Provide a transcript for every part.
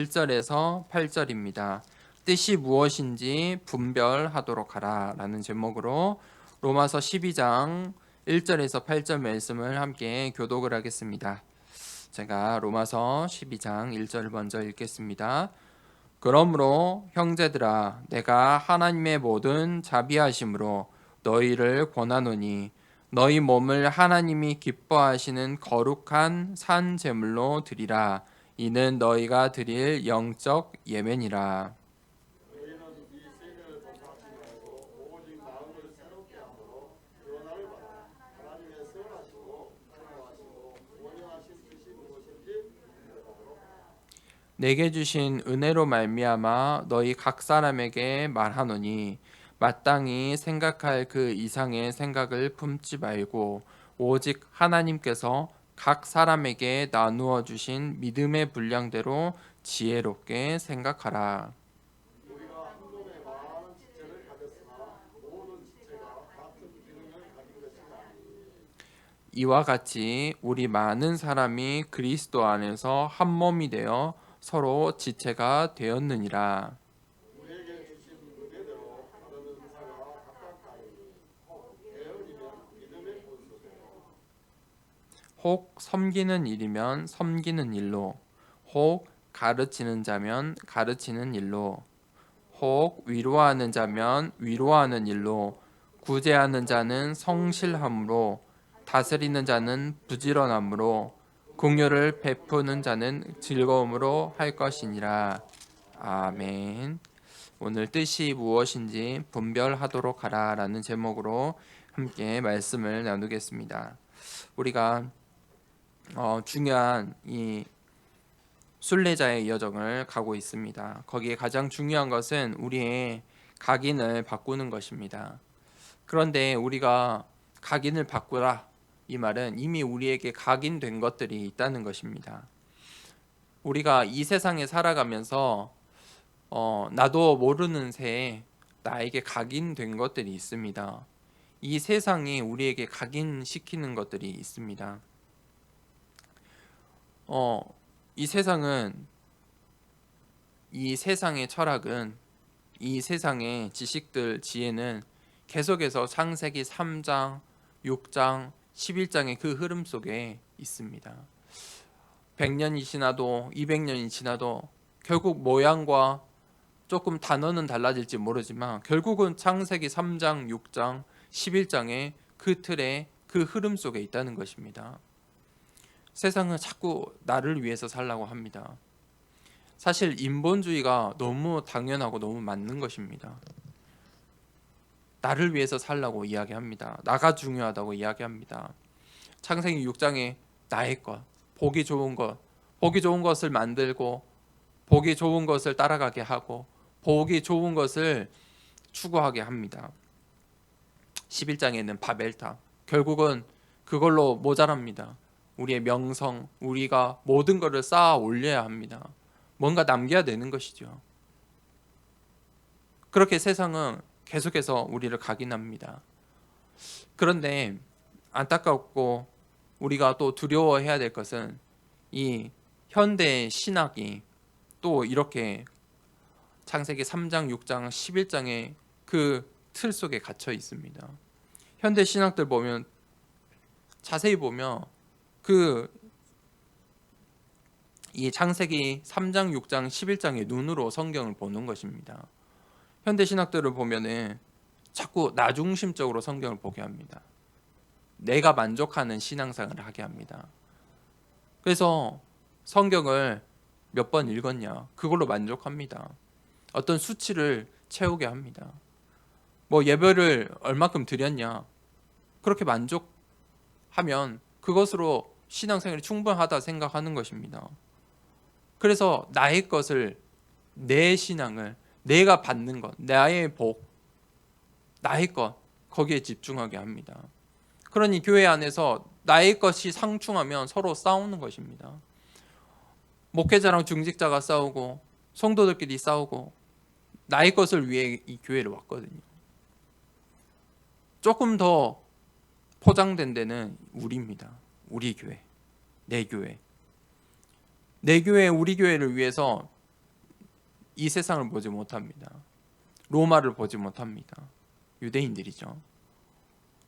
1절에서 8절입니다. 뜻이 무엇인지 분별하도록 하라 라는 제목으로 로마서 12장 1절에서 8절 말씀을 함께 교독을 하겠습니다. 제가 로마서 12장 1절을 먼저 읽겠습니다. 그러므로 형제들아 내가 하나님의 모든 자비하심으로 너희를 권하노니 너희 몸을 하나님이 기뻐하시는 거룩한 산 제물로 드리라. 이는 너희가 드릴 영적 예배니라. 내게 주신 은혜로 말미암아 너희 각 사람에게 말하노니 마땅히 생각할 그 이상의 생각을 품지 말고 오직 하나님께서 각 사람에게 나누어 주신 믿음의 분량대로 지혜롭게 생각하라. 이와 같이 우리 많은 사람이 그리스도 안에서 한 몸이 되어 서로 지체가 되었느니라. 혹 섬기는 일이면 섬기는 일로, 혹 가르치는 자면 가르치는 일로, 혹 위로하는 자면 위로하는 일로, 구제하는 자는 성실함으로, 다스리는 자는 부지런함으로, 공효를 베푸는 자는 즐거움으로 할 것이니라. 아멘. 오늘 뜻이 무엇인지 분별하도록 하라라는 제목으로 함께 말씀을 나누겠습니다. 우리가 중요한 이 순례자의 여정을 가고 있습니다. 거기에 가장 중요한 것은 우리의 각인을 바꾸는 것입니다. 그런데 우리가 각인을 바꾸라 이 말은 이미 우리에게 각인된 것들이 있다는 것입니다. 우리가 이 세상에 살아가면서 나도 모르는 새에 나에게 각인된 것들이 있습니다. 이 세상이 우리에게 각인시키는 것들이 있습니다. 이 세상은, 이 세상의 철학은, 이 세상의 지식들, 지혜는 계속해서 창세기 3장, 6장, 11장의 그 흐름 속에 있습니다. 100년이 지나도 200년이 지나도 결국 모양과 조금 단어는 달라질지 모르지만 결국은 창세기 3장, 6장, 11장의 그 틀에 그 흐름 속에 있다는 것입니다. 세상은 자꾸 나를 위해서 살라고 합니다. 사실 인본주의가 너무 당연하고 너무 맞는 것입니다. 나를 위해서 살라고 이야기합니다. 나가 중요하다고 이야기합니다. 창세기 6장에 나의 것, 보기 좋은 것, 보기 좋은 것을 만들고 보기 좋은 것을 따라가게 하고 보기 좋은 것을 추구하게 합니다. 11장에는 바벨탑, 결국은 그걸로 모자랍니다. 우리의 명성, 우리가 모든 것을 쌓아 올려야 합니다. 뭔가 남겨야 되는 것이죠. 그렇게 세상은 계속해서 우리를 각인합니다. 그런데 안타깝고 우리가 또 두려워해야 될 것은 이 현대 신학이 또 이렇게 창세기 3장, 6장, 11장의 그 틀 속에 갇혀 있습니다. 현대 신학들 보면 자세히 보면 이 창세기 3장, 6장, 11장의 눈으로 성경을 보는 것입니다. 현대 신학들을 보면은 자꾸 나 중심적으로 성경을 보게 합니다. 내가 만족하는 신앙생활을 하게 합니다. 그래서 성경을 몇 번 읽었냐 그걸로 만족합니다. 어떤 수치를 채우게 합니다. 뭐 예배를 얼마큼 드렸냐 그렇게 만족하면 그것으로 신앙생활이 충분하다 생각하는 것입니다. 그래서 나의 것을, 내 신앙을, 내가 받는 것, 나의 복, 나의 것 거기에 집중하게 합니다. 그러니 교회 안에서 나의 것이 상충하면 서로 싸우는 것입니다. 목회자랑 중직자가 싸우고 성도들끼리 싸우고 나의 것을 위해 이 교회를 왔거든요. 조금 더 포장된 데는 우리입니다. 우리 교회, 내 교회. 내 교회, 우리 교회를 위해서 이 세상을 보지 못합니다. 로마를 보지 못합니다. 유대인들이죠.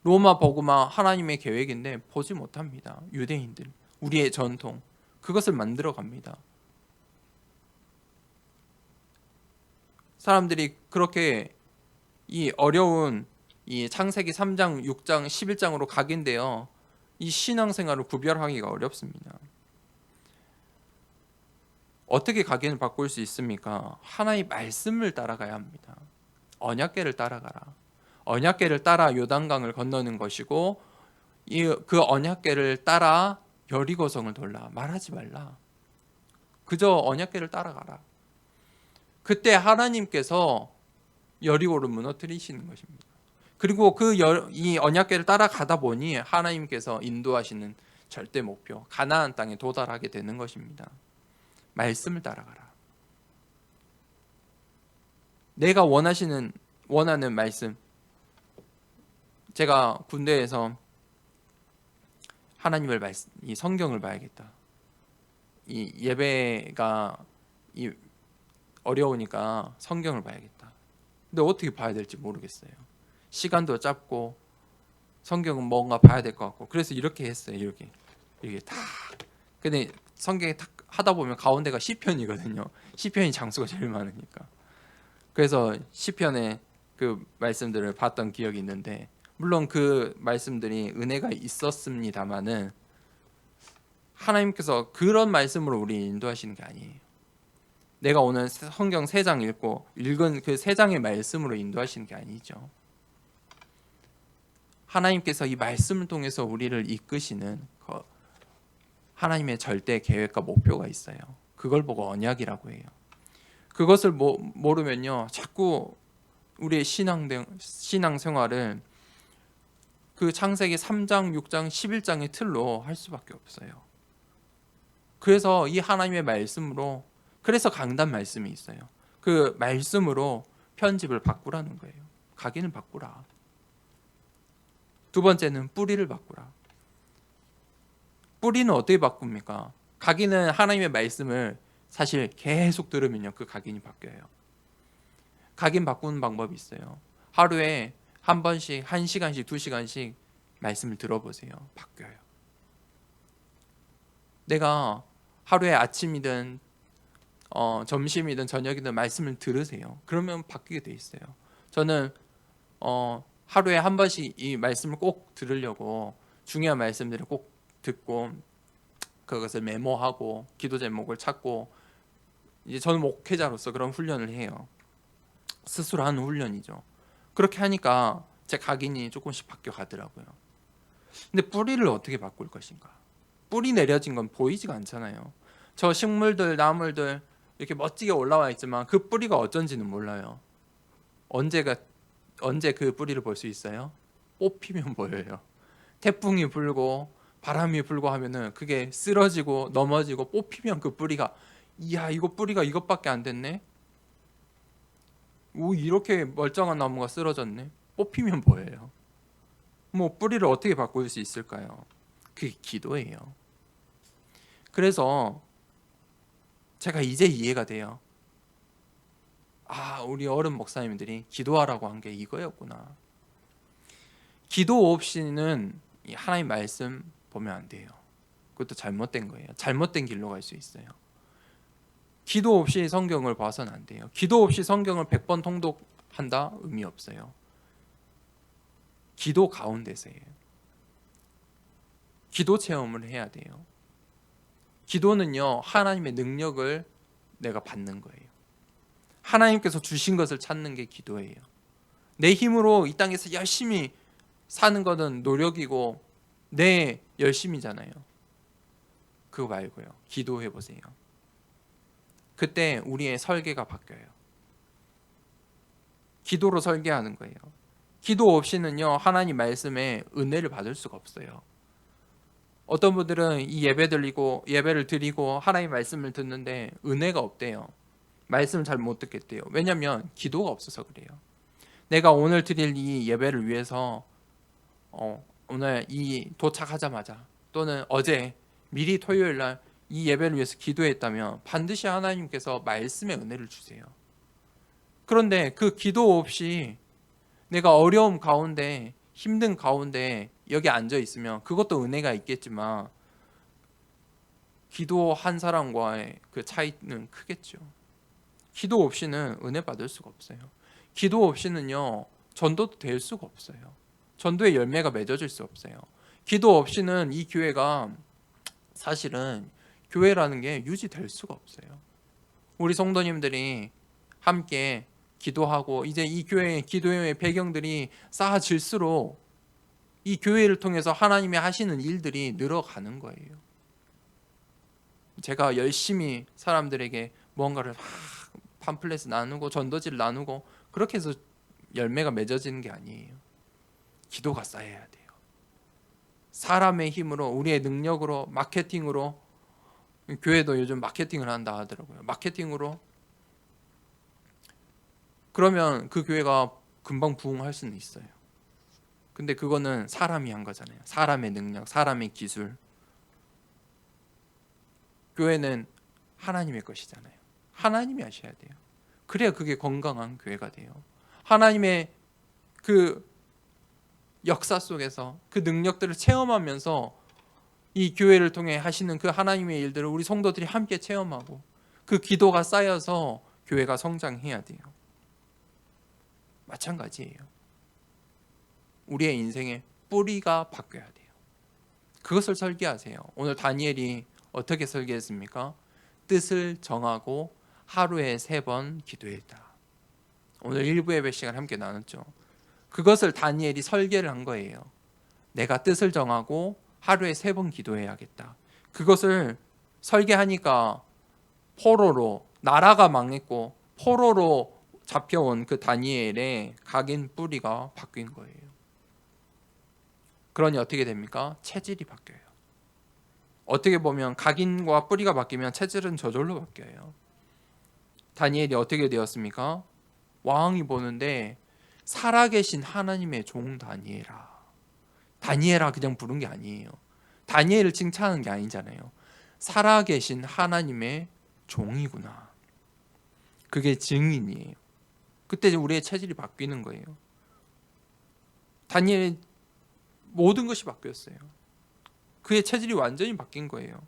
로마 복음화 하나님의 계획인데 보지 못합니다. 유대인들, 우리의 전통, 그것을 만들어 갑니다. 사람들이 그렇게 이 어려운 이 창세기 3장, 6장, 11장으로 각인되어 이 신앙생활을 구별하기가 어렵습니다. 어떻게 각인을 바꿀 수 있습니까? 하나의 말씀을 따라가야 합니다. 언약궤를 따라가라. 언약궤를 따라 요단강을 건너는 것이고 그 언약궤를 따라 여리고성을 돌라. 말하지 말라. 그저 언약궤를 따라가라. 그때 하나님께서 여리고를 무너뜨리시는 것입니다. 그리고 이 언약궤를 따라가다 보니 하나님께서 인도하시는 절대 목표, 가나안 땅에 도달하게 되는 것입니다. 말씀을 따라가라. 내가 원하는 말씀. 제가 군대에서 하나님을 이 성경을 봐야겠다. 이 예배가 어려우니까 성경을 봐야겠다. 근데 어떻게 봐야 될지 모르겠어요. 시간도 짧고 성경은 뭔가 봐야 될 것 같고 그래서 이렇게 했어요. 이렇게 탁. 근데 성경에 탁 하다 보면 가운데가 시편이거든요. 시편이 장수가 제일 많으니까. 그래서 시편의 그 말씀들을 봤던 기억이 있는데 물론 그 말씀들이 은혜가 있었습니다마는 하나님께서 그런 말씀으로 우리 인도하시는 게 아니에요. 내가 오늘 성경 3장 읽은 그 3장의 말씀으로 인도하시는 게 아니죠. 하나님께서 이 말씀을 통해서 우리를 이끄시는 하나님의 절대 계획과 목표가 있어요. 그걸 보고 언약이라고 해요. 그것을 모르면요, 자꾸 우리의 신앙생활을 그 창세기 3장, 6장, 11장의 틀로 할 수밖에 없어요. 그래서 이 하나님의 말씀으로, 그래서 강단 말씀이 있어요. 그 말씀으로 편집을 바꾸라는 거예요. 각인을 바꾸라. 두 번째는 뿌리를 바꾸라. 뿌리는 어떻게 바꿉니까? 각인은 하나님의 말씀을 사실 계속 들으면요, 그 각인이 바뀌어요. 각인 바꾸는 방법이 있어요. 하루에 한 번씩, 1시간씩, 2시간씩 말씀을 들어보세요. 바뀌어요. 내가 하루에 아침이든 점심이든 저녁이든 말씀을 들으세요. 그러면 바뀌게 돼 있어요. 저는 하루에 한 번씩 이 말씀을 꼭 들으려고 중요한 말씀들을 꼭 듣고 그것을 메모하고 기도 제목을 찾고, 이제 저는 목회자로서 그런 훈련을 해요. 스스로 하는 훈련이죠. 그렇게 하니까 제 각인이 조금씩 바뀌어 가더라고요. 근데 뿌리를 어떻게 바꿀 것인가? 뿌리 내려진 건 보이지가 않잖아요. 저 식물들, 나물들 이렇게 멋지게 올라와 있지만 그 뿌리가 어쩐지는 몰라요. 언제 그 뿌리를 볼 수 있어요? 뽑히면 보여요. 태풍이 불고 바람이 불고 하면은 그게 쓰러지고 넘어지고 뽑히면 그 뿌리가, 이야, 이거 뿌리가 이것밖에 안 됐네. 오, 이렇게 멀쩡한 나무가 쓰러졌네. 뽑히면 보여요. 뭐 뿌리를 어떻게 바꿀 수 있을까요? 그게 기도예요. 그래서 제가 이제 이해가 돼요. 아, 우리 어른 목사님들이 기도하라고 한 게 이거였구나. 기도 없이는 하나님 말씀 보면 안 돼요. 그것도 잘못된 거예요. 잘못된 길로 갈 수 있어요. 기도 없이 성경을 봐서는 안 돼요. 기도 없이 성경을 100번 통독한다? 의미 없어요. 기도 가운데서예요. 기도 체험을 해야 돼요. 기도는요, 하나님의 능력을 내가 받는 거예요. 하나님께서 주신 것을 찾는 게 기도예요. 내 힘으로 이 땅에서 열심히 사는 것은 노력이고 내 열심이잖아요. 그거 말고요, 기도해 보세요. 그때 우리의 설계가 바뀌어요. 기도로 설계하는 거예요. 기도 없이는요, 하나님 말씀에 은혜를 받을 수가 없어요. 어떤 분들은 이 예배를 드리고 하나님 말씀을 듣는데 은혜가 없대요. 말씀을 잘 못 듣겠대요. 왜냐하면 기도가 없어서 그래요. 내가 오늘 드릴 이 예배를 위해서 오늘 도착하자마자 또는 어제 미리 토요일 날 이 예배를 위해서 기도했다면 반드시 하나님께서 말씀의 은혜를 주세요. 그런데 그 기도 없이 내가 어려움 가운데, 힘든 가운데 여기 앉아 있으면 그것도 은혜가 있겠지만 기도한 사람과의 그 차이는 크겠죠. 기도 없이는 은혜 받을 수가 없어요. 기도 없이는요, 전도도 될 수가 없어요. 전도의 열매가 맺어질 수 없어요. 기도 없이는 이 교회가 사실은 교회라는 게 유지될 수가 없어요. 우리 성도님들이 함께 기도하고 이제 이 교회의 기도의 배경들이 쌓아질수록 이 교회를 통해서 하나님이 하시는 일들이 늘어가는 거예요. 제가 열심히 사람들에게 뭔가를 팜플렛을 나누고 전도지를 나누고 그렇게 해서 열매가 맺어지는 게 아니에요. 기도가 쌓여야 돼요. 사람의 힘으로, 우리의 능력으로, 마케팅으로, 교회도 요즘 마케팅을 한다 하더라고요. 마케팅으로. 그러면 그 교회가 금방 부흥할 수는 있어요. 근데 그거는 사람이 한 거잖아요. 사람의 능력, 사람의 기술. 교회는 하나님의 것이잖아요. 하나님이 하셔야 돼요. 그래야 그게 건강한 교회가 돼요. 하나님의 그 역사 속에서 그 능력들을 체험하면서 이 교회를 통해 하시는 그 하나님의 일들을 우리 성도들이 함께 체험하고 그 기도가 쌓여서 교회가 성장해야 돼요. 마찬가지예요. 우리의 인생의 뿌리가 바뀌어야 돼요. 그것을 설계하세요. 오늘 다니엘이 어떻게 설계했습니까? 뜻을 정하고 하루에 3번 기도했다. 오늘 일부 예배 시간 함께 나눴죠. 그것을 다니엘이 설계를 한 거예요. 내가 뜻을 정하고 하루에 3번 기도해야겠다. 그것을 설계하니까 포로로, 나라가 망했고 포로로 잡혀온 그 다니엘의 각인 뿌리가 바뀐 거예요. 그러니 어떻게 됩니까? 체질이 바뀌어요. 어떻게 보면 각인과 뿌리가 바뀌면 체질은 저절로 바뀌어요. 다니엘이 어떻게 되었습니까? 왕이 보는데 살아계신 하나님의 종 다니엘아. 다니엘아 그냥 부른 게 아니에요. 다니엘을 칭찬하는 게 아니잖아요. 살아계신 하나님의 종이구나. 그게 증인이에요. 그때 우리의 체질이 바뀌는 거예요. 다니엘의 모든 것이 바뀌었어요. 그의 체질이 완전히 바뀐 거예요.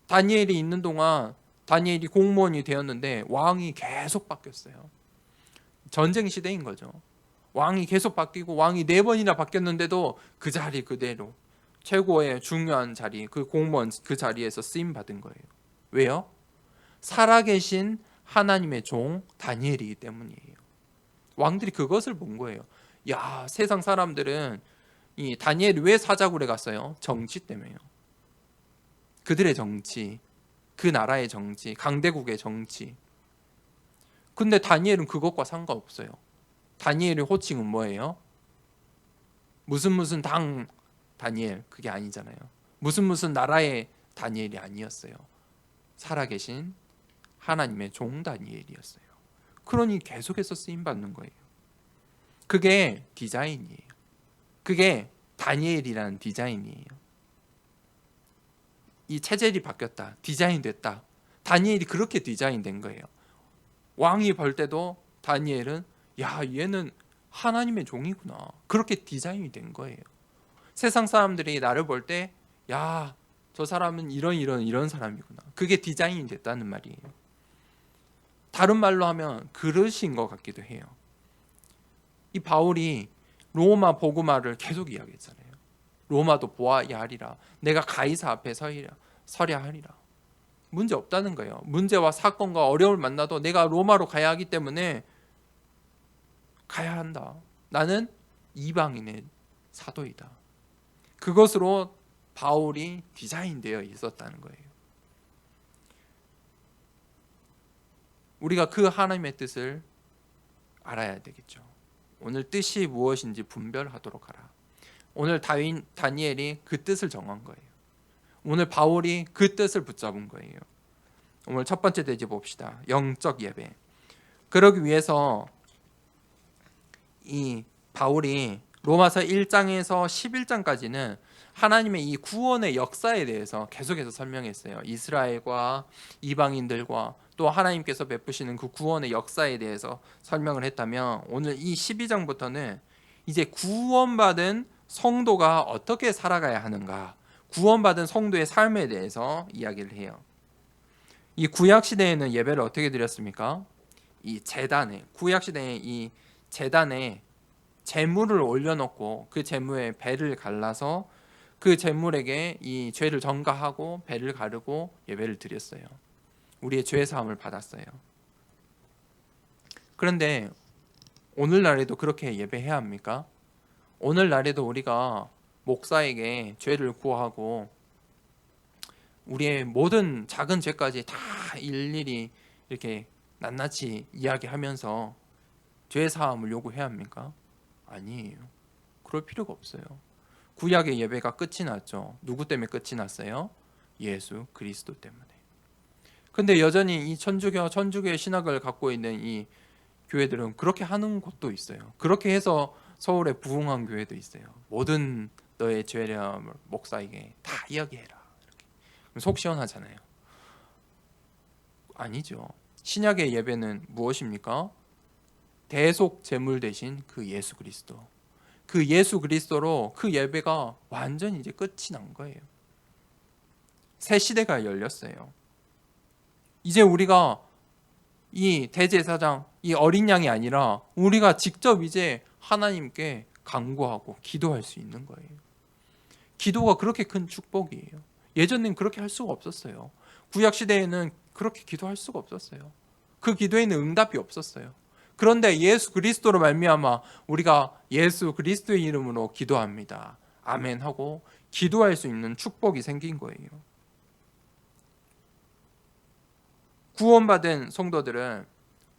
다니엘이 있는 동안 다니엘이 공무원이 되었는데 왕이 계속 바뀌었어요. 전쟁 시대인 거죠. 왕이 계속 바뀌고 왕이 4번이나 바뀌었는데도 그 자리 그대로 최고의 중요한 자리, 그 공무원 그 자리에서 쓰임 받은 거예요. 왜요? 살아계신 하나님의 종 다니엘이기 때문이에요. 왕들이 그것을 본 거예요. 야, 세상 사람들은 이 다니엘이 왜 사자굴에 갔어요? 정치 때문에요. 그들의 정치, 그 나라의 정치, 강대국의 정치. 근데 다니엘은 그것과 상관없어요. 다니엘의 호칭은 뭐예요? 무슨 당 다니엘, 그게 아니잖아요. 무슨 나라의 다니엘이 아니었어요. 살아계신 하나님의 종 다니엘이었어요. 그러니 계속해서 쓰임받는 거예요. 그게 디자인이에요. 그게 다니엘이라는 디자인이에요. 이 체질이 바뀌었다. 디자인 됐다. 다니엘이 그렇게 디자인된 거예요. 왕이 볼 때도 다니엘은 야, 얘는 하나님의 종이구나. 그렇게 디자인이 된 거예요. 세상 사람들이 나를 볼 때 야, 저 사람은 이런 사람이구나. 그게 디자인이 됐다는 말이에요. 다른 말로 하면 그릇인 것 같기도 해요. 이 바울이 로마 복음화를 계속 이야기했잖아요. 로마도 보아야 하리라. 내가 가이사 앞에 서야 하리라. 문제 없다는 거예요. 문제와 사건과 어려움을 만나도 내가 로마로 가야 하기 때문에 가야 한다. 나는 이방인의 사도이다. 그것으로 바울이 디자인되어 있었다는 거예요. 우리가 그 하나님의 뜻을 알아야 되겠죠. 오늘 뜻이 무엇인지 분별하도록 하라. 오늘 다니엘이 그 뜻을 정한 거예요. 오늘 바울이 그 뜻을 붙잡은 거예요. 오늘 첫 번째 대지 봅시다. 영적 예배. 그러기 위해서 이 바울이 로마서 1장에서 11장까지는 하나님의 이 구원의 역사에 대해서 계속해서 설명했어요. 이스라엘과 이방인들과 또 하나님께서 베푸시는 그 구원의 역사에 대해서 설명을 했다면, 오늘 이 12장부터는 이제 구원받은 성도가 어떻게 살아가야 하는가, 구원받은 성도의 삶에 대해서 이야기를 해요. 이 구약 시대에는 예배를 어떻게 드렸습니까? 이 제단에, 구약 시대에 이 제단에 제물을 올려놓고 그 제물에 배를 갈라서 그 제물에게 이 죄를 전가하고 배를 가르고 예배를 드렸어요. 우리의 죄 사함을 받았어요. 그런데 오늘날에도 그렇게 예배해야 합니까? 오늘날에도 우리가 목사에게 죄를 구하고 우리의 모든 작은 죄까지 다 일일이 이렇게 낱낱이 이야기하면서 죄 사함을 요구해야 합니까? 아니에요. 그럴 필요가 없어요. 구약의 예배가 끝이 났죠. 누구 때문에 끝이 났어요? 예수 그리스도 때문에. 근데 여전히 이 천주교의 신학을 갖고 있는 이 교회들은 그렇게 하는 곳도 있어요. 그렇게 해서 서울에 부흥한 교회도 있어요. 모든 너의 죄를 목사에게 다 이야기해라. 이렇게. 속 시원하잖아요. 아니죠. 신약의 예배는 무엇입니까? 대속 제물 대신 그 예수 그리스도. 그 예수 그리스도로 그 예배가 완전히 이제 끝이 난 거예요. 새 시대가 열렸어요. 이제 우리가 이 대제사장, 이 어린 양이 아니라 우리가 직접 이제 하나님께 간구하고 기도할 수 있는 거예요. 기도가 그렇게 큰 축복이에요. 예전엔 그렇게 할 수가 없었어요. 구약 시대에는 그렇게 기도할 수가 없었어요. 그 기도에는 응답이 없었어요. 그런데 예수 그리스도로 말미암아 우리가 예수 그리스도의 이름으로 기도합니다. 아멘 하고 기도할 수 있는 축복이 생긴 거예요. 구원받은 성도들은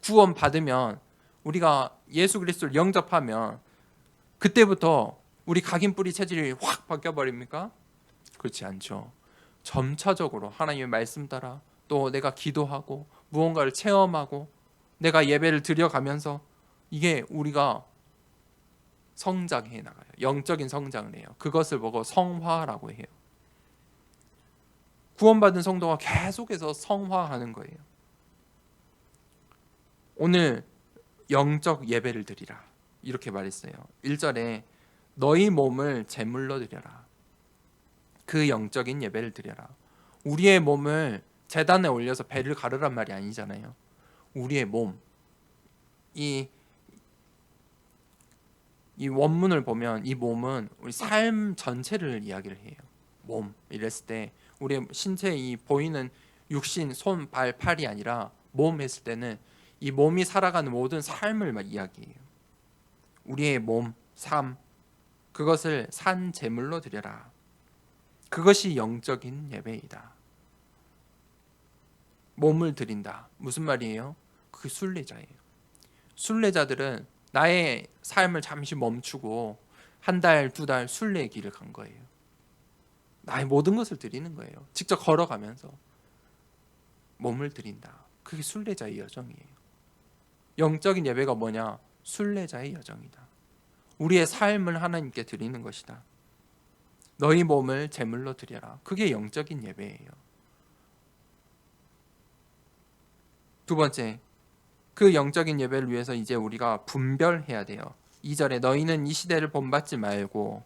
구원받으면, 우리가 예수 그리스도를 영접하면 그때부터 우리 각인뿌리 체질이 확 바뀌어버립니까? 그렇지 않죠. 점차적으로 하나님의 말씀 따라 또 내가 기도하고 무언가를 체험하고 내가 예배를 드려가면서 이게 우리가 성장해 나가요. 영적인 성장을 해요. 그것을 보고 성화라고 해요. 구원받은 성도가 계속해서 성화하는 거예요. 오늘 영적 예배를 드리라 이렇게 말했어요. 1절에 너희 몸을 제물로 드려라. 그 영적인 예배를 드려라. 우리의 몸을 제단에 올려서 배를 가르란 말이 아니잖아요. 우리의 몸, 이 원문을 보면 이 몸은 우리 삶 전체를 이야기를 해요. 몸 이랬을 때 우리의 신체 이 보이는 육신, 손, 발, 팔이 아니라 몸 했을 때는 이 몸이 살아가는 모든 삶을 이야기해요. 우리의 몸, 삶, 그것을 산 제물로 드려라. 그것이 영적인 예배이다. 몸을 드린다. 무슨 말이에요? 그 순례자예요. 순례자들은 나의 삶을 잠시 멈추고 한 달, 두 달 순례의 길을 간 거예요. 나의 모든 것을 드리는 거예요. 직접 걸어가면서 몸을 드린다. 그게 순례자의 여정이에요. 영적인 예배가 뭐냐? 순례자의 여정이다. 우리의 삶을 하나님께 드리는 것이다. 너희 몸을 제물로 드려라. 그게 영적인 예배예요. 두 번째, 그 영적인 예배를 위해서 이제 우리가 분별해야 돼요. 2절에 너희는 이 시대를 본받지 말고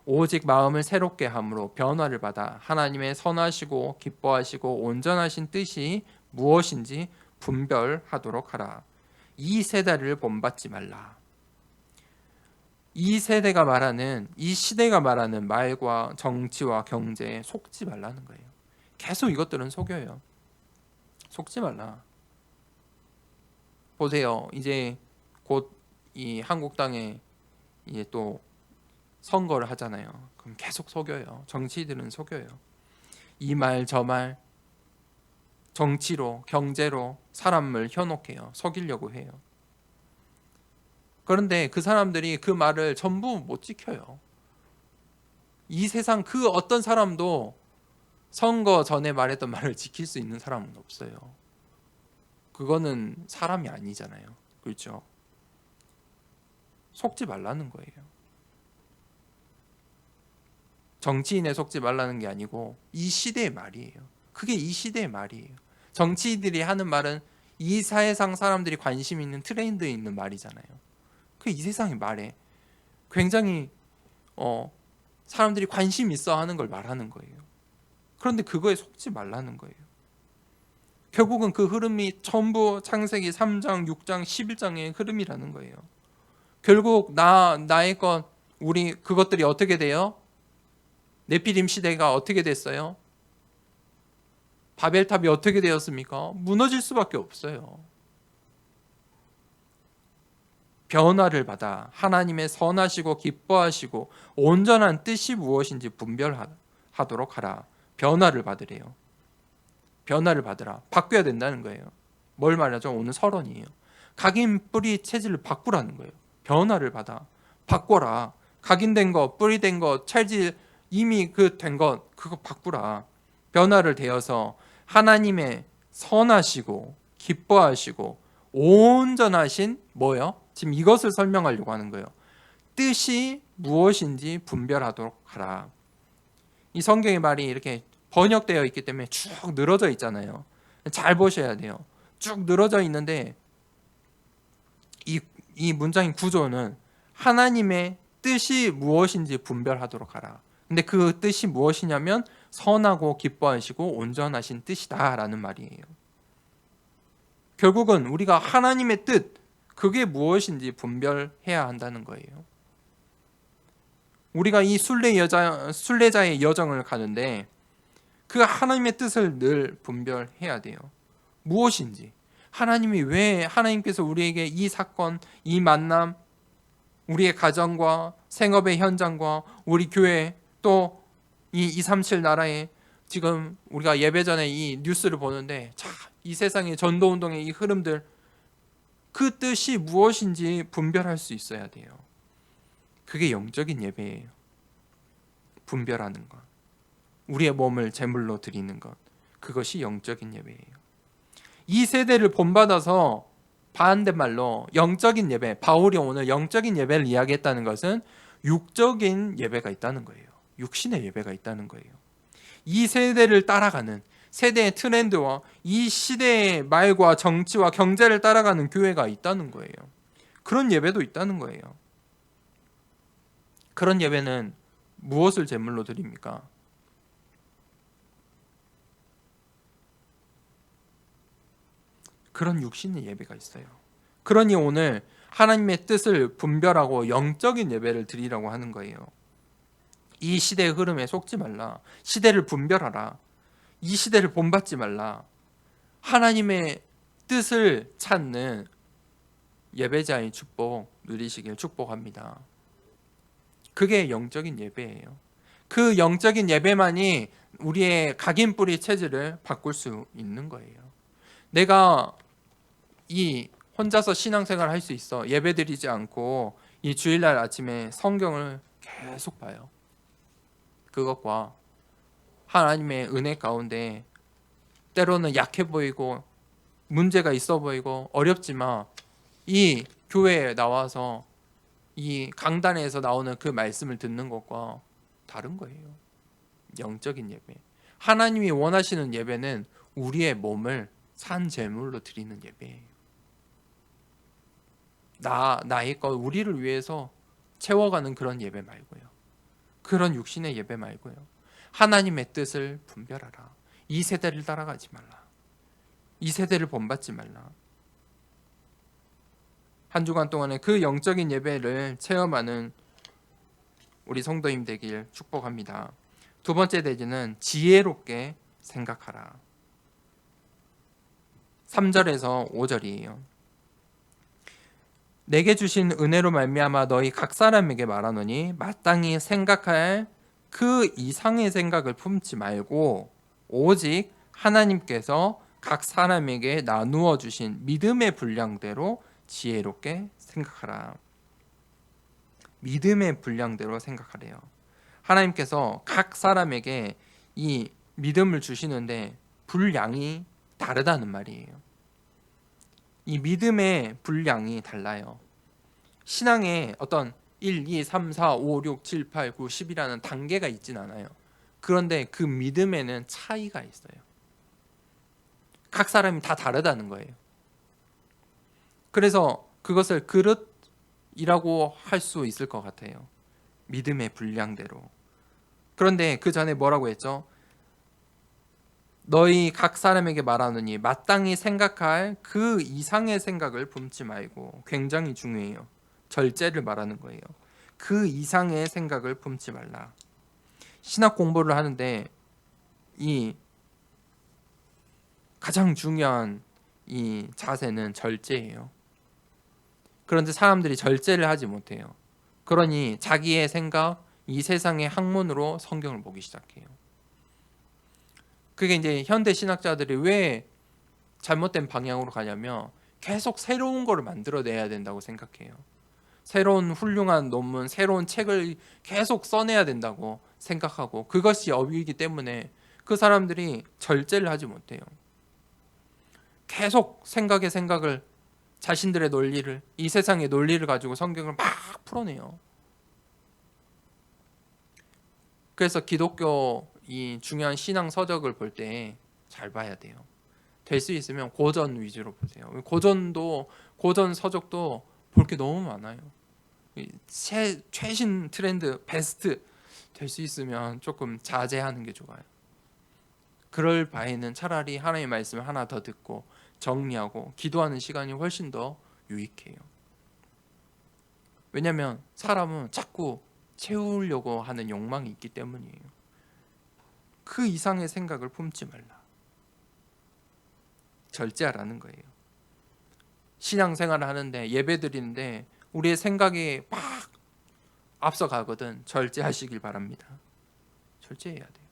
오직 마음을 새롭게 함으로 변화를 받아 하나님의 선하시고 기뻐하시고 온전하신 뜻이 무엇인지 분별하도록 하라. 이 세대를 본받지 말라. 이 세대가 말하는, 이 시대가 말하는 말과 정치와 경제에 속지 말라는 거예요. 계속 이것들은 속여요. 속지 말라. 보세요. 이제 곧 이 한국당에 이제 또 선거를 하잖아요. 그럼 계속 속여요. 정치인들은 속여요. 이 말 저 말 정치로 경제로 사람을 현혹해요. 속이려고 해요. 그런데 그 사람들이 그 말을 전부 못 지켜요. 이 세상 그 어떤 사람도 선거 전에 말했던 말을 지킬 수 있는 사람은 없어요. 그거는 사람이 아니잖아요. 그렇죠? 속지 말라는 거예요. 정치인에 속지 말라는 게 아니고 이 시대의 말이에요. 그게 이 시대의 말이에요. 정치인들이 하는 말은 이 사회상 사람들이 관심 있는 트렌드에 있는 말이잖아요. 그 이 세상의 말에 굉장히 사람들이 관심 있어 하는 걸 말하는 거예요. 그런데 그거에 속지 말라는 거예요. 결국은 그 흐름이 전부 창세기 3장, 6장, 11장의 흐름이라는 거예요. 결국 나의 것, 우리 그것들이 어떻게 돼요? 네피림 시대가 어떻게 됐어요? 바벨탑이 어떻게 되었습니까? 무너질 수밖에 없어요. 변화를 받아 하나님의 선하시고 기뻐하시고 온전한 뜻이 무엇인지 분별하도록 하라. 변화를 받으래요. 변화를 받으라. 바뀌어야 된다는 거예요. 뭘 말하죠? 오늘 서론이에요. 각인 뿌리 체질을 바꾸라는 거예요. 변화를 받아. 바꿔라. 각인된 거, 뿌리된 거, 체질 이미 그 된 것 그거 바꾸라. 변화를 되어서 하나님의 선하시고 기뻐하시고 온전하신 뭐요? 지금 이것을 설명하려고 하는 거예요. 뜻이 무엇인지 분별하도록 하라. 이 성경의 말이 이렇게 번역되어 있기 때문에 쭉 늘어져 있잖아요. 잘 보셔야 돼요. 쭉 늘어져 있는데 이 문장의 구조는 하나님의 뜻이 무엇인지 분별하도록 하라. 근데 그 뜻이 무엇이냐면 선하고 기뻐하시고 온전하신 뜻이다라는 말이에요. 결국은 우리가 하나님의 뜻, 그게 무엇인지 분별해야 한다는 거예요. 우리가 이 순례자의 여정을 가는데 그 하나님의 뜻을 늘 분별해야 돼요. 무엇인지. 하나님이 왜 하나님께서 우리에게 이 사건, 이 만남, 우리의 가정과 생업의 현장과 우리 교회 또 이 237 나라에 지금 우리가 예배 전에 이 뉴스를 보는데 이 세상의 전도운동의 이 흐름들 그 뜻이 무엇인지 분별할 수 있어야 돼요. 그게 영적인 예배예요. 분별하는 것. 우리의 몸을 제물로 드리는 것. 그것이 영적인 예배예요. 이 세대를 본받아서 반대말로 영적인 예배, 바울이 오늘 영적인 예배를 이야기했다는 것은 육적인 예배가 있다는 거예요. 육신의 예배가 있다는 거예요. 이 세대를 따라가는 세대의 트렌드와 이 시대의 말과 정치와 경제를 따라가는 교회가 있다는 거예요. 그런 예배도 있다는 거예요. 그런 예배는 무엇을 제물로 드립니까? 그런 육신의 예배가 있어요. 그러니 오늘 하나님의 뜻을 분별하고 영적인 예배를 드리라고 하는 거예요. 이 시대의 흐름에 속지 말라. 시대를 분별하라. 이 시대를 본받지 말라. 하나님의 뜻을 찾는 예배자의 축복 누리시길 축복합니다. 그게 영적인 예배예요. 그 영적인 예배만이 우리의 각인뿌리 체질을 바꿀 수 있는 거예요. 내가 이 혼자서 신앙생활 할 수 있어. 예배드리지 않고 이 주일날 아침에 성경을 계속 봐요. 그것과 하나님의 은혜 가운데 때로는 약해 보이고 문제가 있어 보이고 어렵지만 이 교회에 나와서 이 강단에서 나오는 그 말씀을 듣는 것과 다른 거예요. 영적인 예배. 하나님이 원하시는 예배는 우리의 몸을 산 제물로 드리는 예배예요. 나의 것, 우리를 위해서 채워가는 그런 예배 말고요. 그런 육신의 예배 말고요. 하나님의 뜻을 분별하라. 이 세대를 따라가지 말라. 이 세대를 본받지 말라. 한 주간 동안에 그 영적인 예배를 체험하는 우리 성도님 되길 축복합니다. 두 번째 대지는 지혜롭게 생각하라. 3절에서 5절이에요. 내게 주신 은혜로 말미암아 너희 각 사람에게 말하노니 마땅히 생각할 그 이상의 생각을 품지 말고 오직 하나님께서 각 사람에게 나누어 주신 믿음의 분량대로 지혜롭게 생각하라. 믿음의 분량대로 생각하래요. 하나님께서 각 사람에게 이 믿음을 주시는데 분량이 다르다는 말이에요. 이 믿음의 분량이 달라요. 신앙에 어떤 1, 2, 3, 4, 5, 6, 7, 8, 9, 10이라는 단계가 있진 않아요. 그런데 그 믿음에는 차이가 있어요. 각 사람이 다 다르다는 거예요. 그래서 그것을 그릇이라고 할 수 있을 것 같아요. 믿음의 분량대로. 그런데 그 전에 뭐라고 했죠? 너희 각 사람에게 말하노니 마땅히 생각할 그 이상의 생각을 품지 말고. 굉장히 중요해요. 절제를 말하는 거예요. 그 이상의 생각을 품지 말라. 신학 공부를 하는데 이 가장 중요한 이 자세는 절제예요. 그런데 사람들이 절제를 하지 못해요. 그러니 자기의 생각, 이 세상의 학문으로 성경을 보기 시작해요. 그게 이제 현대 신학자들이 왜 잘못된 방향으로 가냐면 계속 새로운 거를 만들어내야 된다고 생각해요. 새로운 훌륭한 논문, 새로운 책을 계속 써내야 된다고 생각하고 그것이 업이기 때문에 그 사람들이 절제를 하지 못해요. 계속 생각의 생각을 자신들의 논리를 이 세상의 논리를 가지고 성경을 막 풀어내요. 그래서 기독교 이 중요한 신앙 서적을 볼 때 잘 봐야 돼요. 될 수 있으면 고전 위주로 보세요. 고전 서적도 볼 게 너무 많아요. 최신 트렌드 베스트 될 수 있으면 조금 자제하는 게 좋아요. 그럴 바에는 차라리 하나님의 말씀을 하나 더 듣고 정리하고 기도하는 시간이 훨씬 더 유익해요. 왜냐하면 사람은 자꾸 채우려고 하는 욕망이 있기 때문이에요. 그 이상의 생각을 품지 말라. 절제하라는 거예요. 신앙생활을 하는데 예배 드리는데 우리의 생각이 막 앞서가거든. 절제하시길 바랍니다. 절제해야 돼요.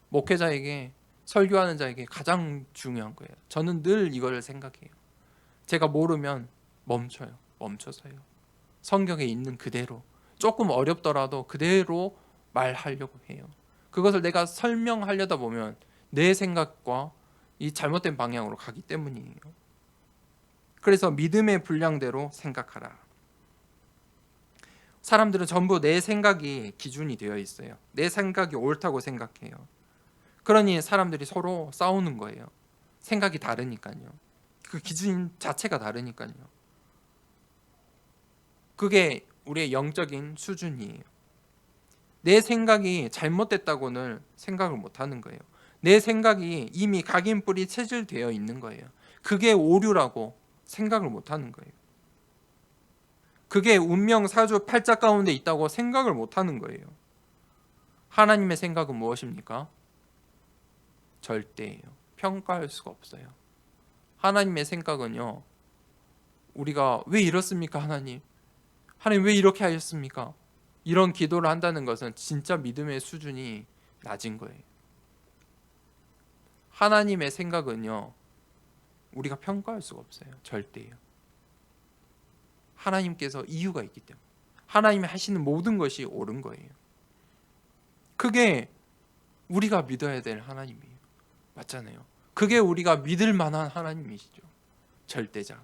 목회자에게 설교하는 자에게 가장 중요한 거예요. 저는 늘 이걸 생각해요. 제가 모르면 멈춰서요. 성경에 있는 그대로 조금 어렵더라도 그대로 말하려고 해요. 그것을 내가 설명하려다 보면 내 생각과 이 잘못된 방향으로 가기 때문이에요. 그래서 믿음의 분량대로 생각하라. 사람들은 전부 내 생각이 기준이 되어 있어요. 내 생각이 옳다고 생각해요. 그러니 사람들이 서로 싸우는 거예요. 생각이 다르니까요. 그 기준 자체가 다르니까요. 그게 우리의 영적인 수준이에요. 내 생각이 잘못됐다고는 생각을 못하는 거예요. 내 생각이 이미 각인뿔이 체질되어 있는 거예요. 그게 오류라고 생각을 못하는 거예요. 그게 운명사주 팔자 가운데 있다고 생각을 못하는 거예요. 하나님의 생각은 무엇입니까? 절대예요. 평가할 수가 없어요. 하나님의 생각은요, 우리가 왜 이렇습니까, 하나님? 하나님 왜 이렇게 하셨습니까? 이런 기도를 한다는 것은 진짜 믿음의 수준이 낮은 거예요. 하나님의 생각은요, 우리가 평가할 수가 없어요. 절대예요. 하나님께서 이유가 있기 때문에 하나님이 하시는 모든 것이 옳은 거예요. 그게 우리가 믿어야 될 하나님이에요. 맞잖아요. 그게 우리가 믿을 만한 하나님이시죠. 절대자.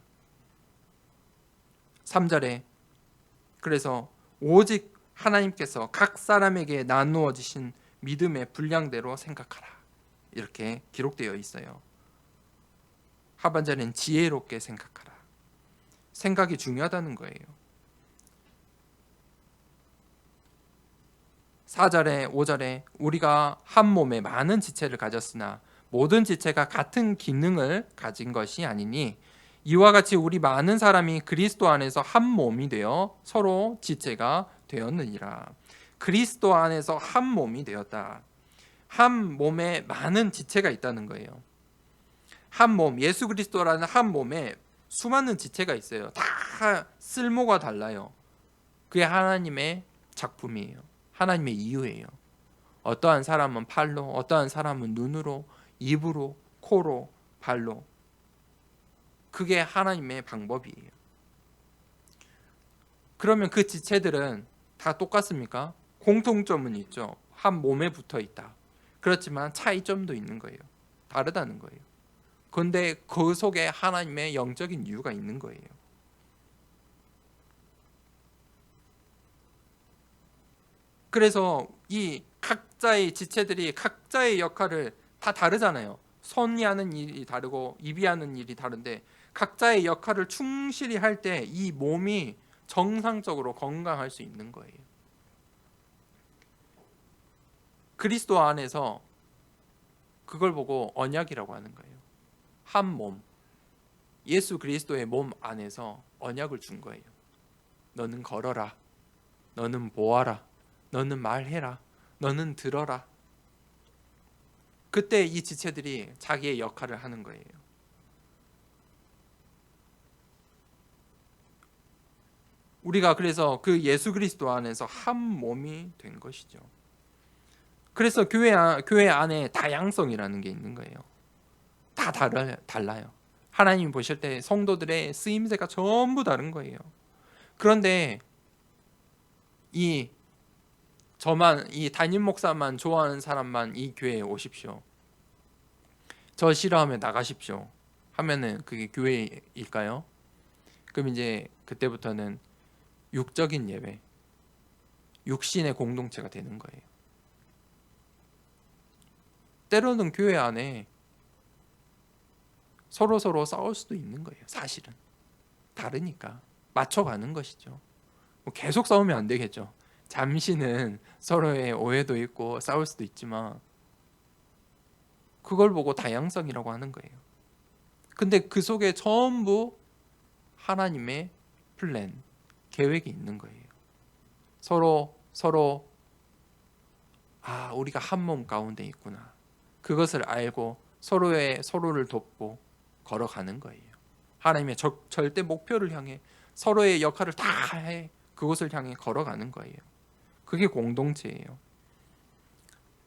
3절에 그래서 오직 하나님께서 각 사람에게 나누어 주신 믿음의 분량대로 생각하라. 이렇게 기록되어 있어요. 하반절엔 지혜롭게 생각하라. 생각이 중요하다는 거예요. 4절에 5절에 우리가 한 몸에 많은 지체를 가졌으나 모든 지체가 같은 기능을 가진 것이 아니니 이와 같이 우리 많은 사람이 그리스도 안에서 한 몸이 되어 서로 지체가 되었느니라. 그리스도 안에서 한 몸이 되었다. 한 몸에 많은 지체가 있다는 거예요. 한 몸, 예수 그리스도라는 한 몸에 수많은 지체가 있어요. 다 쓸모가 달라요. 그게 하나님의 작품이에요. 하나님의 이유예요. 어떠한 사람은 팔로, 어떠한 사람은 눈으로, 입으로, 코로, 발로. 그게 하나님의 방법이에요. 그러면 그 지체들은 다 똑같습니까? 공통점은 있죠. 한 몸에 붙어 있다. 그렇지만 차이점도 있는 거예요. 다르다는 거예요. 그런데 그 속에 하나님의 영적인 이유가 있는 거예요. 그래서 이 각자의 지체들이 각자의 역할을 다 다르잖아요. 손이 하는 일이 다르고 입이 하는 일이 다른데 각자의 역할을 충실히 할 때 이 몸이 정상적으로 건강할 수 있는 거예요. 그리스도 안에서 그걸 보고 언약이라고 하는 거예요. 한 몸, 예수 그리스도의 몸 안에서 언약을 준 거예요. 너는 걸어라, 너는 보아라, 너는 말해라, 너는 들어라. 그때 이 지체들이 자기의 역할을 하는 거예요. 우리가 그래서 그 예수 그리스도 안에서 한 몸이 된 것이죠. 그래서 교회 안에 다양성이라는 게 있는 거예요. 다 달라요. 하나님 보실 때 성도들의 쓰임새가 전부 다른 거예요. 그런데 이 담임 목사만 좋아하는 사람만 이 교회에 오십시오. 저 싫어하면 나가십시오. 하면은 그게 교회일까요? 그럼 이제 그때부터는 육적인 예배, 육신의 공동체가 되는 거예요. 때로는 교회 안에 서로 싸울 수도 있는 거예요. 사실은 다르니까 맞춰가는 것이죠. 뭐 계속 싸우면 안 되겠죠. 잠시는 서로의 오해도 있고 싸울 수도 있지만 그걸 보고 다양성이라고 하는 거예요. 근데 그 속에 전부 하나님의 플랜, 계획이 있는 거예요. 서로 우리가 한 몸 가운데 있구나. 그것을 알고 서로를 돕고 걸어가는 거예요. 하나님의 절대 목표를 향해 서로의 역할을 다 해 그곳을 향해 걸어가는 거예요. 그게 공동체예요.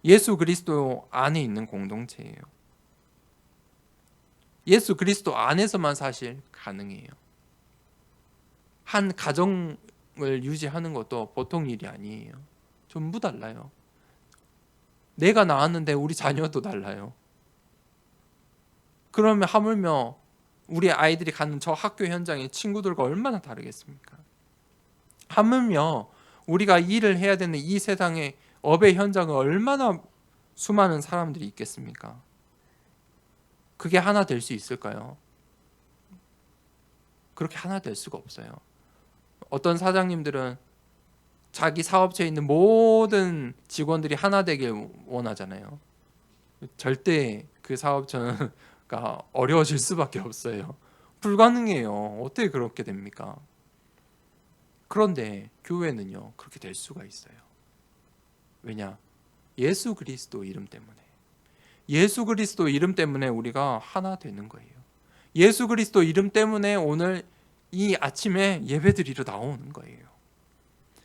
예수 그리스도 안에 있는 공동체예요. 예수 그리스도 안에서만 사실 가능해요. 한 가정을 유지하는 것도 보통 일이 아니에요. 전부 달라요. 내가 낳았는데 우리 자녀도 달라요. 그러면 하물며 우리 아이들이 가는 저 학교 현장의 친구들과 얼마나 다르겠습니까? 하물며 우리가 일을 해야 되는 이 세상의 업의 현장은 얼마나 수많은 사람들이 있겠습니까? 그게 하나 될 수 있을까요? 그렇게 하나 될 수가 없어요. 어떤 사장님들은 자기 사업체에 있는 모든 직원들이 하나 되길 원하잖아요. 절대 그 사업체가 어려워질 수밖에 없어요. 불가능해요. 어떻게 그렇게 됩니까? 그런데 교회는요, 그렇게 될 수가 있어요. 왜냐? 예수 그리스도 이름 때문에. 예수 그리스도 이름 때문에 우리가 하나 되는 거예요. 예수 그리스도 이름 때문에 오늘 이 아침에 예배드리러 나오는 거예요.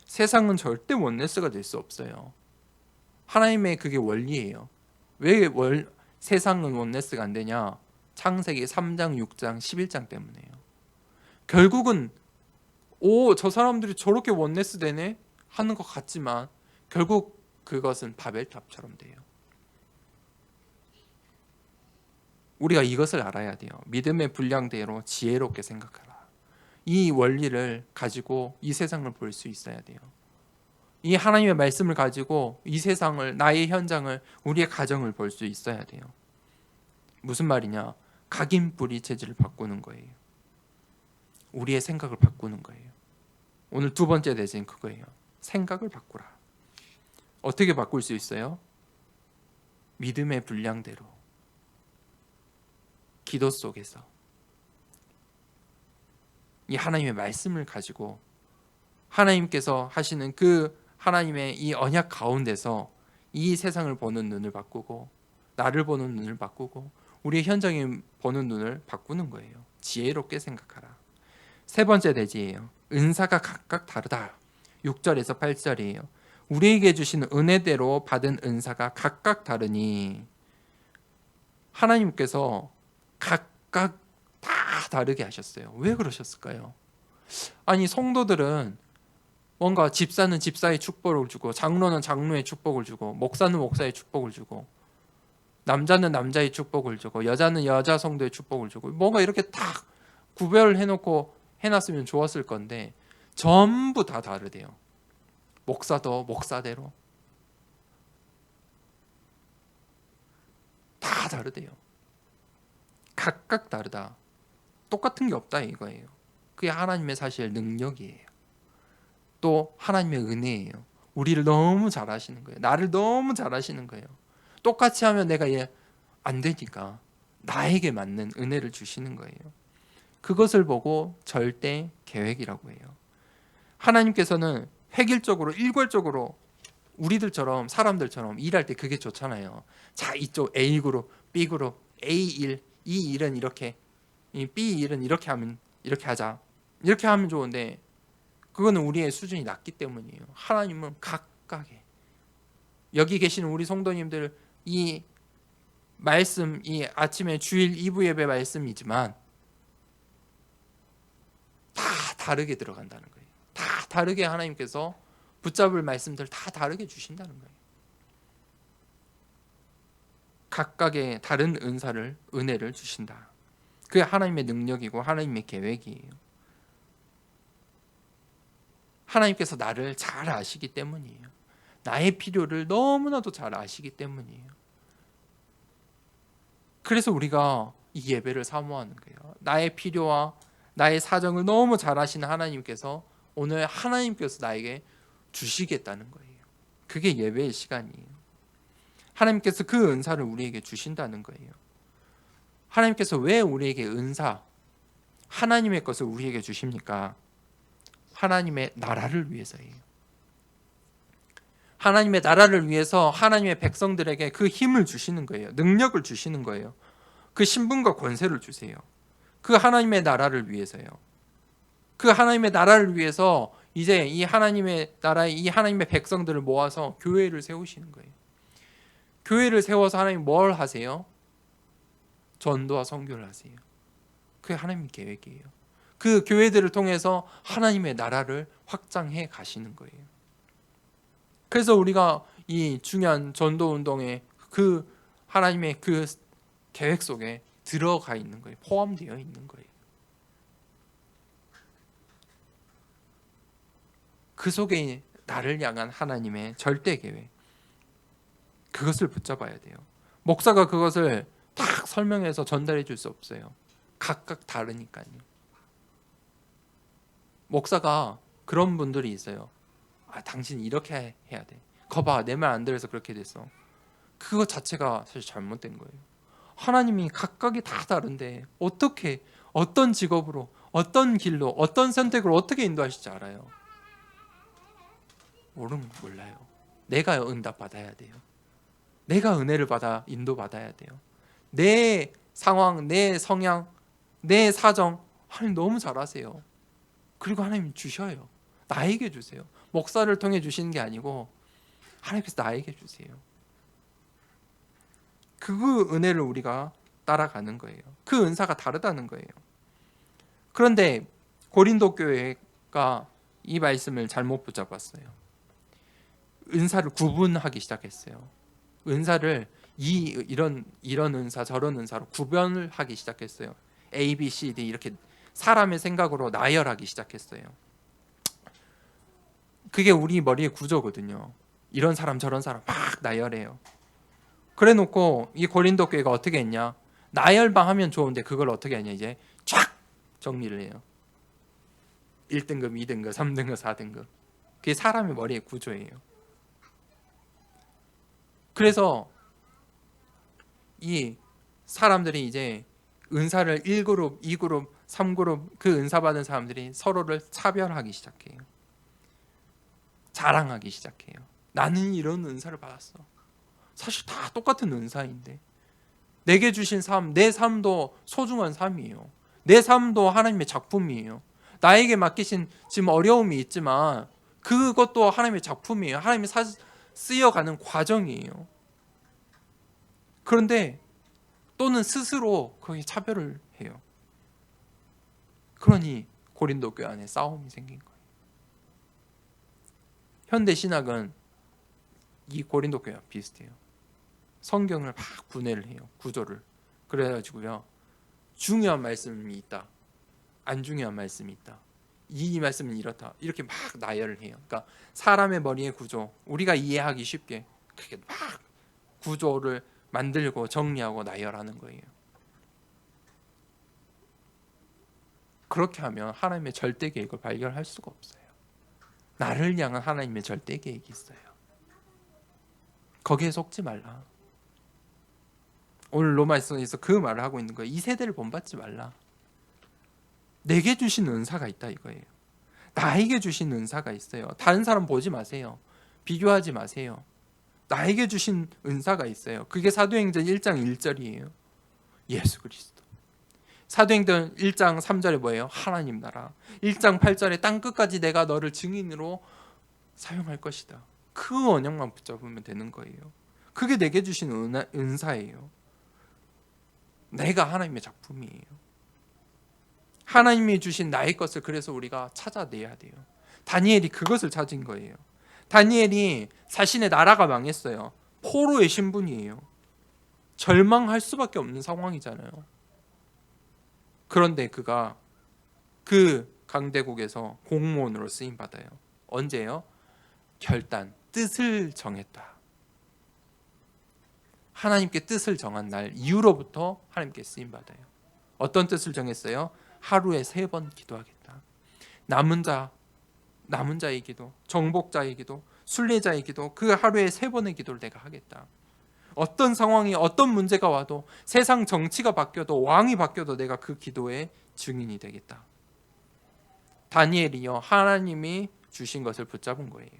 세상은 절대 원네스가 될 수 없어요. 하나님의 그게 원리예요. 왜 세상은 원네스가 안 되냐? 창세기 3장, 6장, 11장 때문에요. 결국은 저 사람들이 저렇게 원네스 되네? 하는 것 같지만 결국 그것은 바벨탑처럼 돼요. 우리가 이것을 알아야 돼요. 믿음의 분량대로 지혜롭게 생각하라. 이 원리를 가지고 이 세상을 볼 수 있어야 돼요. 이 하나님의 말씀을 가지고 이 세상을, 나의 현장을, 우리의 가정을 볼 수 있어야 돼요. 무슨 말이냐? 각인뿌리 체질을 바꾸는 거예요. 우리의 생각을 바꾸는 거예요. 오늘 두 번째 대신 그거예요. 생각을 바꾸라. 어떻게 바꿀 수 있어요? 믿음의 분량대로, 기도 속에서 이 하나님의 말씀을 가지고 하나님께서 하시는 그 하나님의 이 언약 가운데서 이 세상을 보는 눈을 바꾸고, 나를 보는 눈을 바꾸고, 우리의 현장에 보는 눈을 바꾸는 거예요. 지혜롭게 생각하라. 세 번째 대지예요. 은사가 각각 다르다. 6절에서 8절이에요. 우리에게 주신 은혜대로 받은 은사가 각각 다르니, 하나님께서 각각 다 다르게 하셨어요. 왜 그러셨을까요? 아니, 성도들은 뭔가 집사는 집사의 축복을 주고, 장로는 장로의 축복을 주고, 목사는 목사의 축복을 주고, 남자는 남자의 축복을 주고, 여자는 여자 성도의 축복을 주고, 뭔가 이렇게 딱 구별해놓고 해놨으면 좋았을 건데 전부 다 다르대요. 목사도 목사대로 다 다르대요. 각각 다르다. 똑같은 게 없다 이거예요. 그게 하나님의 사실 능력이에요. 또 하나님의 은혜예요. 우리를 너무 잘 아시는 거예요. 나를 너무 잘 아시는 거예요. 똑같이 하면 내가 얘 안 되니까 나에게 맞는 은혜를 주시는 거예요. 그것을 보고 절대 계획이라고 해요. 하나님께서는 획일적으로 일괄적으로 우리들처럼 사람들처럼 일할 때 그게 좋잖아요. 자, 이쪽 A 그룹, B 그룹, A1, 이 일은 이렇게, 이 B 일은 이렇게 하면 이렇게 하자. 이렇게 하면 좋은데 그거는 우리의 수준이 낮기 때문이에요. 하나님은 각각의 여기 계시는 우리 성도님들 이 말씀, 이 아침에 주일 2부 예배 말씀이지만 다 다르게 들어간다는 거예요. 다 다르게 하나님께서 붙잡을 말씀들 다 다르게 주신다는 거예요. 각각의 다른 은혜를 주신다. 그게 하나님의 능력이고 하나님의 계획이에요. 하나님께서 나를 잘 아시기 때문이에요. 나의 필요를 너무나도 잘 아시기 때문이에요. 그래서 우리가 이 예배를 사모하는 거예요. 나의 필요와 나의 사정을 너무 잘 아시는 하나님께서 오늘 하나님께서 나에게 주시겠다는 거예요. 그게 예배의 시간이에요. 하나님께서 그 은사를 우리에게 주신다는 거예요. 하나님께서 왜 우리에게 하나님의 것을 우리에게 주십니까? 하나님의 나라를 위해서예요. 하나님의 나라를 위해서 하나님의 백성들에게 그 힘을 주시는 거예요. 능력을 주시는 거예요. 그 신분과 권세를 주세요. 그 하나님의 나라를 위해서요. 그 하나님의 나라를 위해서 이제 이 하나님의 나라의 이 하나님의 백성들을 모아서 교회를 세우시는 거예요. 교회를 세워서 하나님 뭘 하세요? 전도와 선교를 하세요. 그게 하나님의 계획이에요. 그 교회들을 통해서 하나님의 나라를 확장해 가시는 거예요. 그래서 우리가 이 중요한 전도 운동에 그 하나님의 그 계획 속에 들어가 있는 거예요. 포함되어 있는 거예요. 그 속에 나를 향한 하나님의 절대 계획, 그것을 붙잡아야 돼요. 목사가 그것을 딱 설명해서 전달해 줄 수 없어요. 각각 다르니까요. 목사가 그런 분들이 있어요. 당신 이렇게 해야 돼. 거봐, 내 말 안 들어서 그렇게 됐어. 그거 자체가 사실 잘못된 거예요. 하나님이 각각이 다 다른데 어떻게 어떤 직업으로 어떤 길로 어떤 선택을 어떻게 인도하실지 알아요? 몰라요. 내가 응답 받아야 돼요. 내가 은혜를 받아 인도받아야 돼요. 내 상황, 내 성향, 내 사정 하나님 너무 잘 아세요. 그리고 하나님 주셔요. 나에게 주세요. 목사를 통해 주시는 게 아니고 하나님께서 나에게 주세요. 그 은혜를 우리가 따라가는 거예요. 그 은사가 다르다는 거예요. 그런데 고린도 교회가 이 말씀을 잘못 붙잡았어요. 은사를 구분하기 시작했어요. 은사를 이런 은사 저런 은사로 구별을 하기 시작했어요. A, B, C, D 이렇게 사람의 생각으로 나열하기 시작했어요. 그게 우리 머리의 구조거든요. 이런 사람 저런 사람 막 나열해요. 그래 놓고 이 고린도 교회가 어떻게 했냐? 나열만 하면 좋은데 그걸 어떻게 하냐? 이제 쫙 정리를 해요. 1등급, 2등급, 3등급, 4등급. 그게 사람의 머리의 구조예요. 그래서 이 사람들이 이제 은사를 1그룹, 2그룹, 3그룹 그 은사 받은 사람들이 서로를 차별하기 시작해요. 자랑하기 시작해요. 나는 이런 은사를 받았어. 사실 다 똑같은 은사인데 내게 주신 삶, 내 삶도 소중한 삶이에요. 내 삶도 하나님의 작품이에요. 나에게 맡기신 지금 어려움이 있지만 그것도 하나님의 작품이에요. 하나님이 쓰여가는 과정이에요. 그런데 또는 스스로 거기에 차별을 해요. 그러니 고린도 교회 안에 싸움이 생긴 거예요. 현대 신학은 이 고린도 교회와 비슷해요. 성경을 막 분해를 해요. 구조를. 그래가지고요. 중요한 말씀이 있다. 안 중요한 말씀이 있다. 이 말씀은 이렇다. 이렇게 막 나열을 해요. 그러니까 사람의 머리의 구조, 우리가 이해하기 쉽게 그렇게 막 구조를 만들고 정리하고 나열하는 거예요. 그렇게 하면 하나님의 절대 계획을 발견할 수가 없어요. 나를 향한 하나님의 절대 계획이 있어요. 거기에 속지 말라. 오늘 로마서에서 그 말을 하고 있는 거예요. 이 세대를 본받지 말라. 내게 주신 은사가 있다 이거예요. 나에게 주신 은사가 있어요. 다른 사람 보지 마세요. 비교하지 마세요. 나에게 주신 은사가 있어요. 그게 사도행전 1장 1절이에요. 예수 그리스도. 사도행전 1장 3절에 뭐예요? 하나님 나라. 1장 8절에 땅 끝까지 내가 너를 증인으로 사용할 것이다. 그 언약만 붙잡으면 되는 거예요. 그게 내게 주신 은사예요. 내가 하나님의 작품이에요. 하나님이 주신 나의 것을 그래서 우리가 찾아내야 돼요. 다니엘이 그것을 찾은 거예요. 다니엘이 자신의 나라가 망했어요. 포로의 신분이에요. 절망할 수밖에 없는 상황이잖아요. 그런데 그가 그 강대국에서 공무원으로 쓰임 받아요. 언제요? 결단, 뜻을 정했다. 하나님께 뜻을 정한 날 이후로부터 하나님께 쓰임 받아요. 어떤 뜻을 정했어요? 하루에 3번 기도하겠다. 남은 자의 기도, 정복자의 기도, 순례자의 기도, 그 하루에 3번의 기도를 내가 하겠다. 어떤 상황이 어떤 문제가 와도 세상 정치가 바뀌어도 왕이 바뀌어도 내가 그 기도의 증인이 되겠다. 다니엘이요 하나님이 주신 것을 붙잡은 거예요.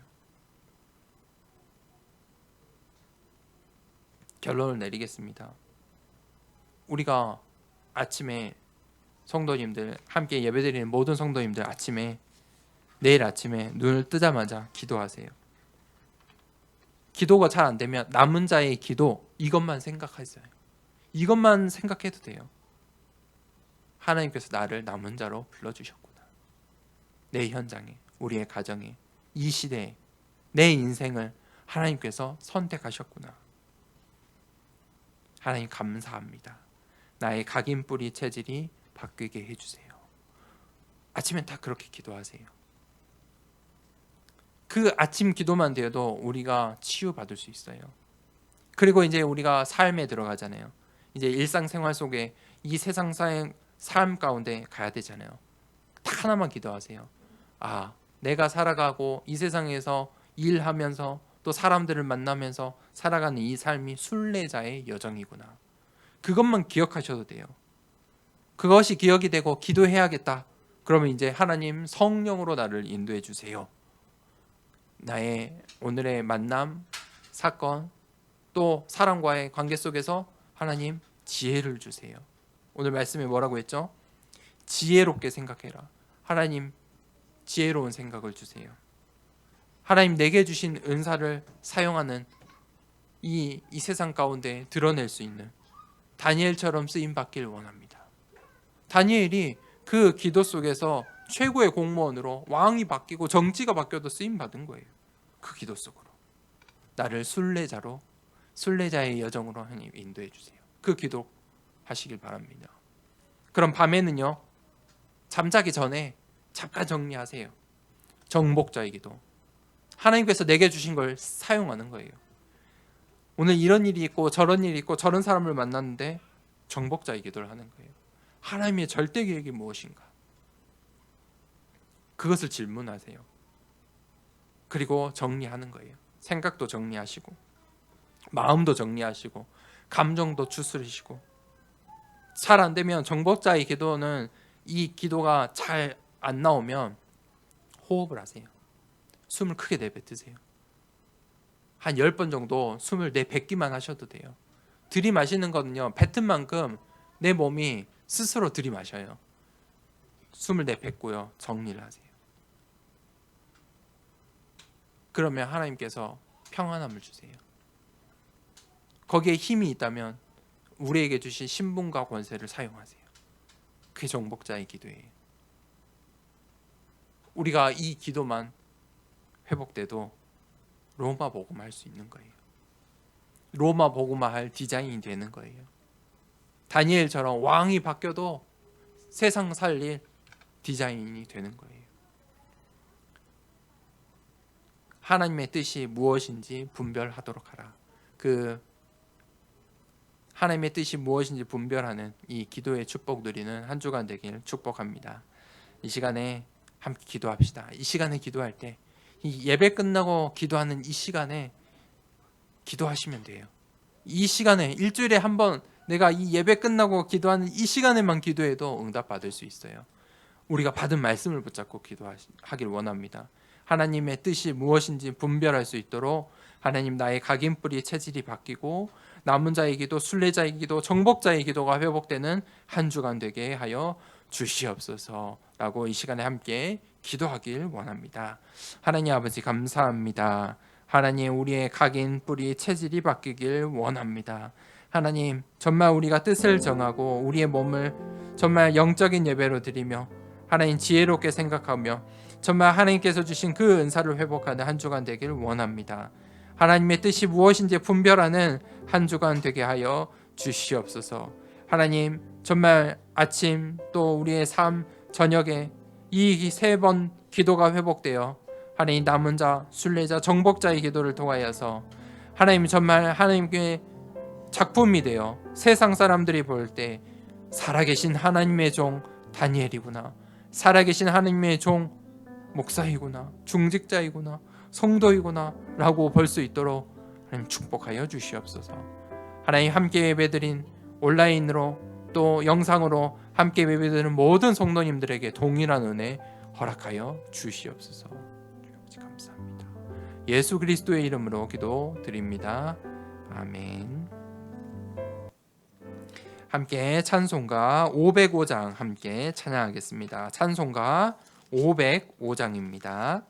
결론을 내리겠습니다. 우리가 아침에 성도님들 함께 예배드리는 모든 성도님들 내일 아침에 눈을 뜨자마자 기도하세요. 기도가 잘 안 되면 남은 자의 기도 이것만 생각하세요. 이것만 생각해도 돼요. 하나님께서 나를 남은 자로 불러주셨구나. 내 현장에, 우리의 가정에, 이 시대에 내 인생을 하나님께서 선택하셨구나. 하나님 감사합니다. 나의 각인뿌리 체질이 바뀌게 해주세요. 아침엔 다 그렇게 기도하세요. 그 아침 기도만 되어도 우리가 치유받을 수 있어요. 그리고 이제 우리가 삶에 들어가잖아요. 이제 일상생활 속에 이 세상 삶 가운데 가야 되잖아요. 딱 하나만 기도하세요. 아, 내가 살아가고 이 세상에서 일하면서 또 사람들을 만나면서 살아가는 이 삶이 순례자의 여정이구나. 그것만 기억하셔도 돼요. 그것이 기억이 되고 기도해야겠다. 그러면 이제 하나님 성령으로 나를 인도해 주세요. 나의 오늘의 만남, 사건, 또 사람과의 관계 속에서 하나님 지혜를 주세요. 오늘 말씀에 뭐라고 했죠? 지혜롭게 생각해라. 하나님 지혜로운 생각을 주세요. 하나님 내게 주신 은사를 사용하는 이 세상 가운데 드러낼 수 있는 다니엘처럼 쓰임 받길 원합니다. 다니엘이 그 기도 속에서 최고의 공무원으로 왕이 바뀌고 정치가 바뀌어도 쓰임 받은 거예요. 그 기도 속으로 나를 순례자의 여정으로 하나님 인도해 주세요. 그 기도 하시길 바랍니다. 그럼 밤에는요 잠자기 전에 잠깐 정리하세요. 정복자의 기도. 하나님께서 내게 주신 걸 사용하는 거예요. 오늘 이런 일이 있고 저런 일이 있고 저런 사람을 만났는데 정복자의 기도를 하는 거예요. 하나님의 절대 계획이 무엇인가? 그것을 질문하세요. 그리고 정리하는 거예요. 생각도 정리하시고 마음도 정리하시고 감정도 추스르시고 잘 안 되면 정복자의 기도는 이 기도가 잘 안 나오면 호흡을 하세요. 숨을 크게 내뱉으세요. 한 10번 정도 숨을 내뱉기만 하셔도 돼요. 들이마시는 거는요 뱉은 만큼 내 몸이 스스로 들이마셔요. 숨을 내뱉고요 정리를 하세요. 그러면 하나님께서 평안함을 주세요. 거기에 힘이 있다면 우리에게 주신 신분과 권세를 사용하세요. 그게 정복자의 기도예요. 우리가 이 기도만 회복돼도 로마 복음화 할 수 있는 거예요. 로마 복음화 할 디자인이 되는 거예요. 다니엘처럼 왕이 바뀌어도 세상 살릴 디자인이 되는 거예요. 하나님의 뜻이 무엇인지 분별하도록 하라. 그 하나님의 뜻이 무엇인지 분별하는 이 기도의 축복 누리는 한 주간 되길 축복합니다. 이 시간에 함께 기도합시다. 이 시간에 기도할 때, 이 예배 끝나고 기도하는 이 시간에 기도하시면 돼요. 이 시간에 일주일에 한 번 내가 이 예배 끝나고 기도하는 이 시간에만 기도해도 응답 받을 수 있어요. 우리가 받은 말씀을 붙잡고 기도하길 원합니다. 하나님의 뜻이 무엇인지 분별할 수 있도록 하나님, 나의 각인뿌리 체질이 바뀌고 남은 자의 기도, 순례자의 기도, 정복자의 기도가 회복되는 한 주간 되게 하여 주시옵소서라고 이 시간에 함께 기도하길 원합니다. 하나님 아버지 감사합니다. 하나님, 우리의 각인 뿌리 체질이 바뀌길 원합니다. 하나님, 정말 우리가 뜻을 정하고 우리의 몸을 정말 영적인 예배로 드리며 하나님 지혜롭게 생각하며 정말 하나님께서 주신 그 은사를 회복하는 한 주간 되길 원합니다. 하나님의 뜻이 무엇인지 분별하는 한 주간 되게 하여 주시옵소서. 하나님, 정말 아침 또 우리의 삶 저녁에 이 세 번 기도가 회복되어 하나님, 남은 자, 순례자, 정복자의 기도를 통하여서 하나님, 정말 하나님께 작품이 되어 세상 사람들이 볼 때 살아계신 하나님의 종 다니엘이구나, 살아계신 하나님의 종 목사이구나, 중직자이구나, 성도이구나 라고 볼 수 있도록 하나님 축복하여 주시옵소서. 하나님, 함께 예배드린 온라인으로 또 영상으로 함께 예배드리는 모든 성도님들에게 동일한 은혜 허락하여 주시옵소서. 감사합니다. 예수 그리스도의 이름으로 기도드립니다. 아멘. 함께 찬송가 505장 함께 찬양하겠습니다. 찬송가 505장입니다.